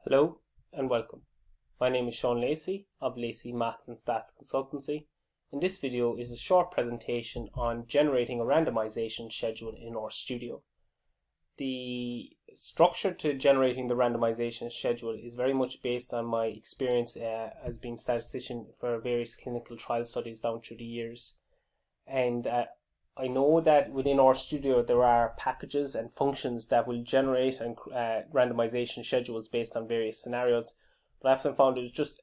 Hello and welcome. My name is Sean Lacey of Lacey Maths and Stats Consultancy, and this video is a short presentation on generating a randomization schedule in RStudio. The structure to generating the randomization schedule is very much based on my experience as being statistician for various clinical trial studies down through the years. And I know that within RStudio there are packages and functions that will generate and randomization schedules based on various scenarios, but I often found it was just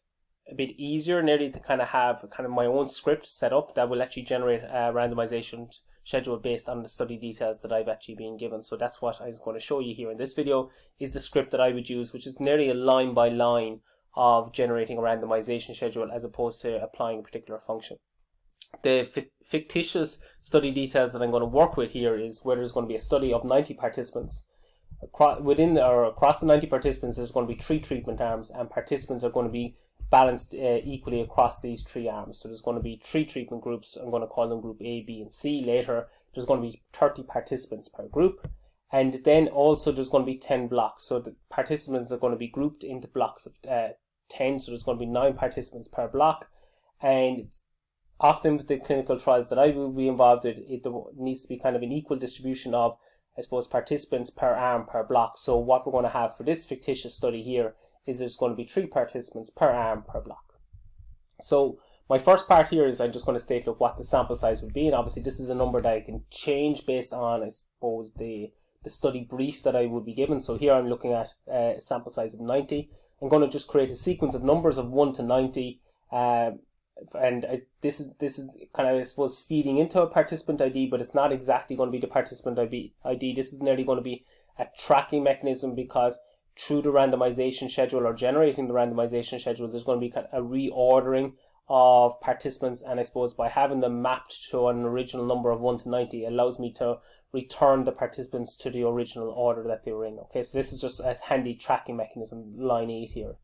a bit easier nearly to kind of have my own script set up that will actually generate a randomization schedule based on the study details that I've actually been given. So that's what I was going to show you here in this video, is the script that I would use, which is nearly a line by line of generating a randomization schedule as opposed to applying a particular function. The fictitious study details that I'm going to work with here is where there's going to be a study of 90 participants. Across the 90 participants, there's going to be 3 treatment arms, and participants are going to be balanced equally across these 3 arms. So there's going to be 3 treatment groups. I'm going to call them group A, B, and C later. There's going to be 30 participants per group. And then also there's going to be 10 blocks. So the participants are going to be grouped into blocks of 10. So there's going to be 9 participants per block. And often with the clinical trials that I will be involved with, it needs to be kind of an equal distribution of, I suppose, participants per arm per block. So what we're going to have for this fictitious study here is there's going to be 3 participants per arm per block. So my first part here is I'm just going to state what the sample size would be, and obviously this is a number that I can change based on, I suppose, the study brief that I would be given. So here I'm looking at a sample size of 90. I'm going to just create a sequence of numbers of 1 to 90. And this is kind of, I suppose, feeding into a participant ID, but it's not exactly going to be the participant ID. This is nearly going to be a tracking mechanism, because through the randomization schedule, or generating the randomization schedule, there's going to be kind of a reordering of participants, and I suppose by having them mapped to an original number of 1 to 90, it allows me to return the participants to the original order that they were in. Okay, so this is just a handy tracking mechanism, line 8 here.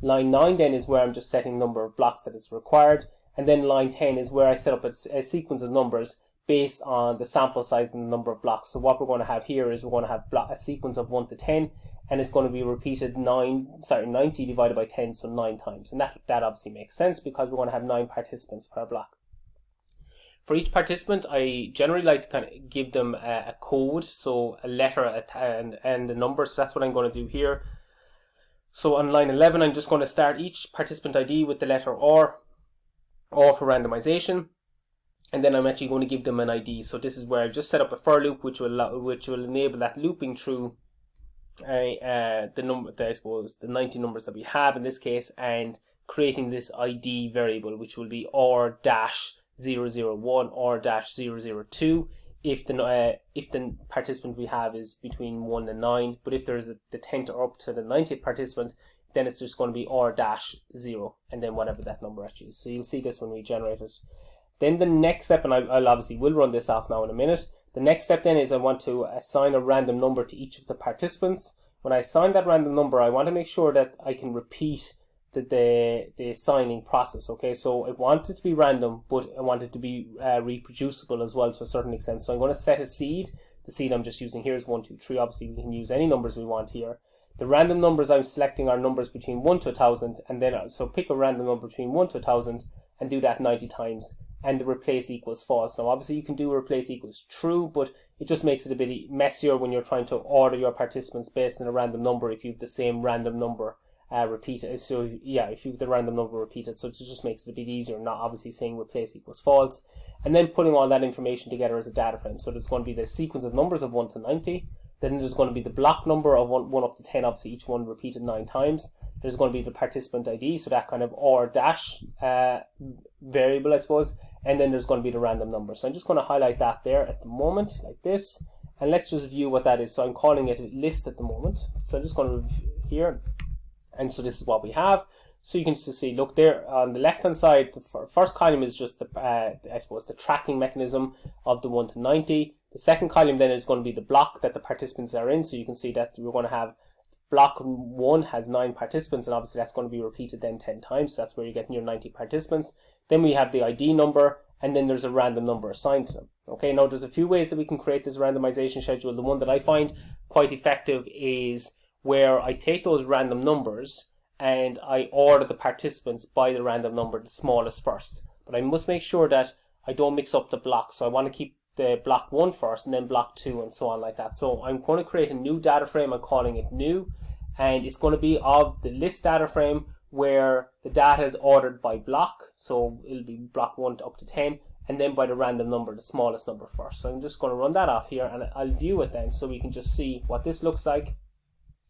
Line 9 then is where I'm just setting the number of blocks that is required, and then line 10 is where I set up a sequence of numbers based on the sample size and the number of blocks. So what we're going to have here is we're going to have a sequence of 1 to 10, and it's going to be repeated 90 divided by 10, so 9 times. And that obviously makes sense because we're going to have 9 participants per block. For each participant, I generally like to kind of give them a code, so a letter and a number. So that's what I'm going to do here. So on line 11, I'm just going to start each participant ID with the letter R for randomization, and then I'm actually going to give them an ID. So this is where I've just set up a for loop, which will enable that looping through I suppose the 90 numbers that we have in this case, and creating this ID variable, which will be R-001 or-002. If the participant we have is between 1 and 9, but if there's the 10th or up to the 90th participant, then it's just going to be R-0, and then whatever that number actually is. So you'll see this when we generate it. Then the next step, and I'll obviously will run this off now in a minute. The next step then is I want to assign a random number to each of the participants. When I assign that random number, I want to make sure that I can repeat the assigning process. Okay, so I want it to be random, but I want it to be reproducible as well to a certain extent. So I'm going to set a seed. The seed I'm just using here is 1, 2, 3. Obviously we can use any numbers we want here. The random numbers I'm selecting are numbers between 1 to 1,000, and then so pick a random number between 1 to 1,000 and do that 90 times, and the replace equals false. Now obviously you can do replace equals true, but it just makes it a bit messier when you're trying to order your participants based on a random number if you have the same random number repeated. So yeah, if you have the random number repeated, so it just makes it a bit easier, not obviously saying replace equals false, and then putting all that information together as a data frame. So there's going to be the sequence of numbers of 1 to 90, then there's going to be the block number of 1 up to 10, obviously each one repeated 9 times. There's going to be the participant ID, so that kind of or dash variable, I suppose, and then there's going to be the random number. So I'm just going to highlight that there at the moment, like this, and let's just view what that is. So I'm calling it a list at the moment. So I'm just going to review here, and so this is what we have. So you can just see, look there on the left hand side, the first column is just the I suppose the tracking mechanism of the 1 to 90. The second column then is going to be the block that the participants are in. So you can see that we're going to have block 1 has 9 participants, and obviously that's going to be repeated then 10 times. So that's where you're getting your 90 participants. Then we have the ID number, and then there's a random number assigned to them. Okay, now there's a few ways that we can create this randomization schedule. The one that I find quite effective is where I take those random numbers and I order the participants by the random number, the smallest first. But I must make sure that I don't mix up the blocks. So I want to keep the block 1 first and then block 2 and so on like that. So I'm going to create a new data frame. I'm calling it new, and it's going to be of the list data frame where the data is ordered by block. So it'll be block 1 up to 10, and then by the random number, the smallest number first. So I'm just going to run that off here, and I'll view it then so we can just see what this looks like.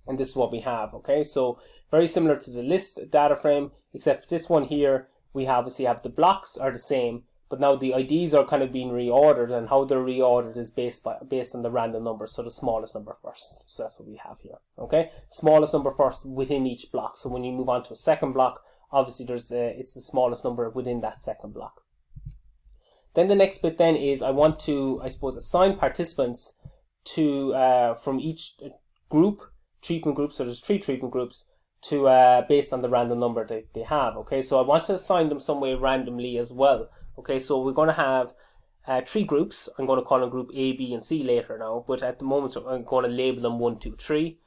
And this is what we have. Okay, so very similar to the list data frame, except for this one here, we obviously have the blocks are the same, but now the IDs are kind of being reordered, and how they're reordered is based on the random number, so the smallest number first. So that's what we have here. Okay, smallest number first within each block. So when you move on to a second block, obviously it's the smallest number within that second block. Then the next bit then is I want to, I suppose, assign participants to from each group, treatment groups. So there's 3 treatment groups to based on the random number that they have. Okay, so I want to assign them some way randomly as well. Okay, so we're going to have 3 groups. I'm going to call them group A, B, and C later now, but at the moment so I'm going to label them 1, 2, 3.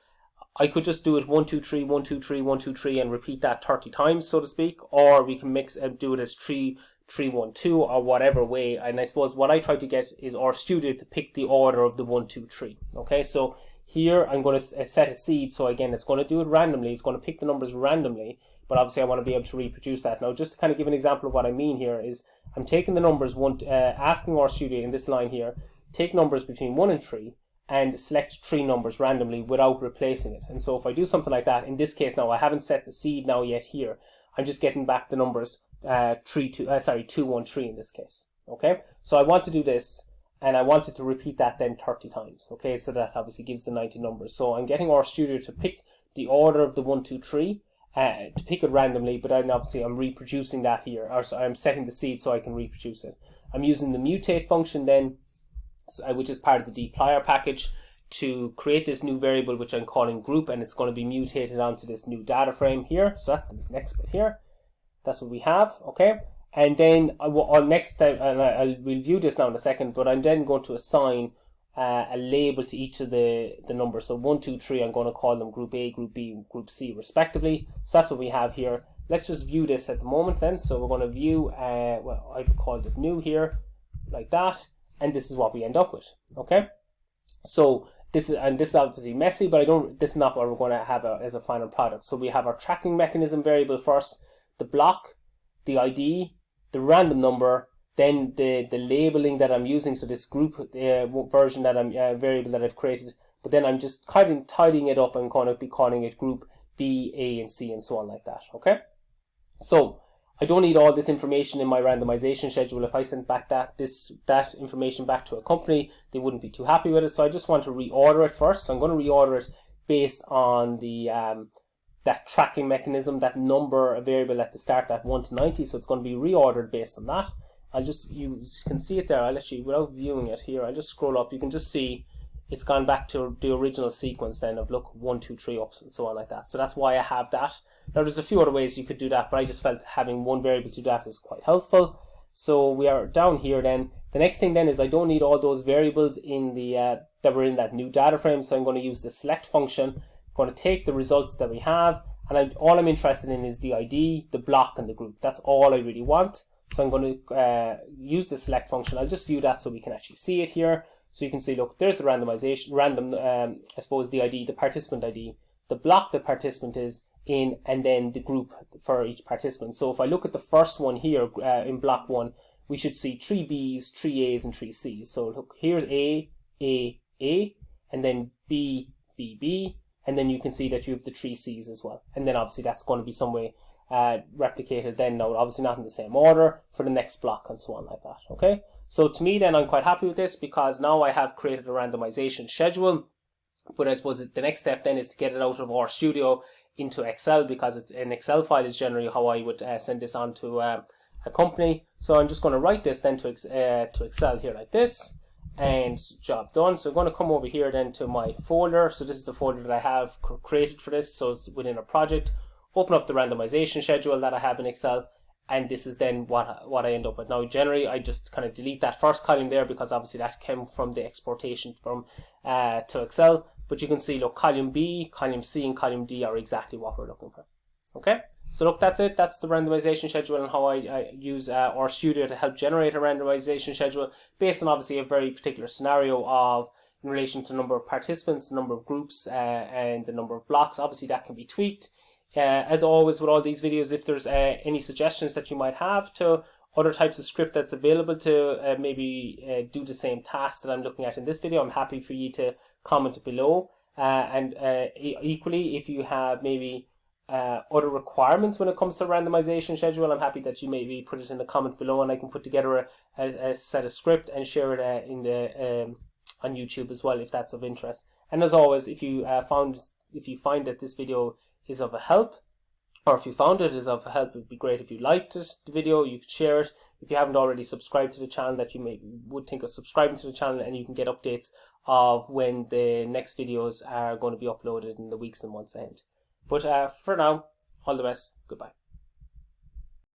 I could just do it 1, 2, 3, 1, 2, 3, 1, 2, 3, and repeat that 30 times, so to speak, or we can mix and do it as 3, 3, 1, 2, or whatever way. And I suppose what I try to get is RStudio to pick the order of the 1, 2, 3. Okay, so here I'm going to set a seed. So again, it's going to do it randomly. It's going to pick the numbers randomly, but obviously I want to be able to reproduce that. Now, just to kind of give an example of what I mean here is I'm taking the numbers asking RStudio in this line here, take numbers between 1 and 3 and select 3 numbers randomly without replacing it. And so if I do something like that, in this case now I haven't set the seed now yet here. I'm just getting back the numbers 2, 1, 3 in this case. Okay, so I want to do this, and I wanted to repeat that then 30 times. Okay, so that obviously gives the 90 numbers. So I'm getting RStudio to pick the order of the 1, 2, 3, to pick it randomly, but then obviously I'm reproducing that here, or so I'm setting the seed so I can reproduce it. I'm using the mutate function then, which is part of the dplyr package, to create this new variable which I'm calling group, and it's going to be mutated onto this new data frame here. So that's this next bit here. That's what we have. Okay, and then next time, and we'll view this now in a second, but I'm then going to assign a label to each of the numbers. So 1, 2, 3, I'm going to call them group A, group B, group C respectively. So that's what we have here. Let's just view this at the moment then. So we're going to view, well, I've called it new here, like that, and this is what we end up with. Okay, so this is obviously messy, but this is not what we're going to have as a final product. So we have our tracking mechanism variable first, the block, the ID, the random number, then the labeling that I'm using, so this group version that I'm variable that I've created, but then I'm just kind of tidying it up and going to be calling it group B, A, and C, and so on like that. Okay, so I don't need all this information in my randomization schedule. If I sent back that information back to a company, they wouldn't be too happy with it. So I just want to reorder it first. So I'm going to reorder it based on the that tracking mechanism, that number, a variable at the start, that 1 to 90. So it's going to be reordered based on that. You can see it there. I'll actually, without viewing it here, I'll just scroll up. You can just see it's gone back to the original sequence then of look 1, 2, 3 ups and so on like that. So that's why I have that. Now there's a few other ways you could do that, but I just felt having one variable to do that is quite helpful. So we are down here then. The next thing then is I don't need all those variables in the that were in that new data frame. So I'm going to use the select function. I'm going to take the results that we have, and all I'm interested in is the ID, the block, and the group. That's all I really want. So I'm going to use the select function. I'll just view that so we can actually see it here. So you can see, look, there's the randomization, I suppose the ID, the participant ID, the block the participant is in, and then the group for each participant. So if I look at the first one here in block 1, we should see 3 B's, 3 A's, and 3 C's. So look, here's A, and then B, B, B, and then you can see that you have the 3 C's as well. And then obviously that's going to be some way replicated then, now obviously not in the same order for the next block and so on like that. Okay, so to me then I'm quite happy with this because now I have created a randomization schedule. But I suppose the next step then is to get it out of RStudio into Excel, because it's an Excel file is generally how I would send this on to a company. So I'm just going to write this then to Excel here like this, and job done. So I'm going to come over here then to my folder. So this is the folder that I have created for this. So it's within a project. Open up the randomization schedule that I have in Excel, and this is then what I end up with. Now generally I just kind of delete that first column there because obviously that came from the exportation from to Excel. But you can see, look, column B, column C, and column D are exactly what we're looking for. Okay, so look, that's it. That's the randomization schedule and how I use RStudio to help generate a randomization schedule based on obviously a very particular scenario of in relation to the number of participants, the number of groups, and the number of blocks. Obviously, that can be tweaked. As always with all these videos, if there's any suggestions that you might have to other types of script that's available to maybe do the same task that I'm looking at in this video, I'm happy for you to comment below. And equally, if you have maybe other requirements when it comes to randomization schedule, I'm happy that you maybe put it in the comment below, and I can put together a set of script and share it in the on YouTube as well if that's of interest. And as always, if you find that this video is of a help, or if you found it is of help, it would be great if you liked it, the video, you could share it. If you haven't already subscribed to the channel, that you would think of subscribing to the channel, and you can get updates of when the next videos are going to be uploaded in the weeks and months ahead. But for now, all the best. Goodbye.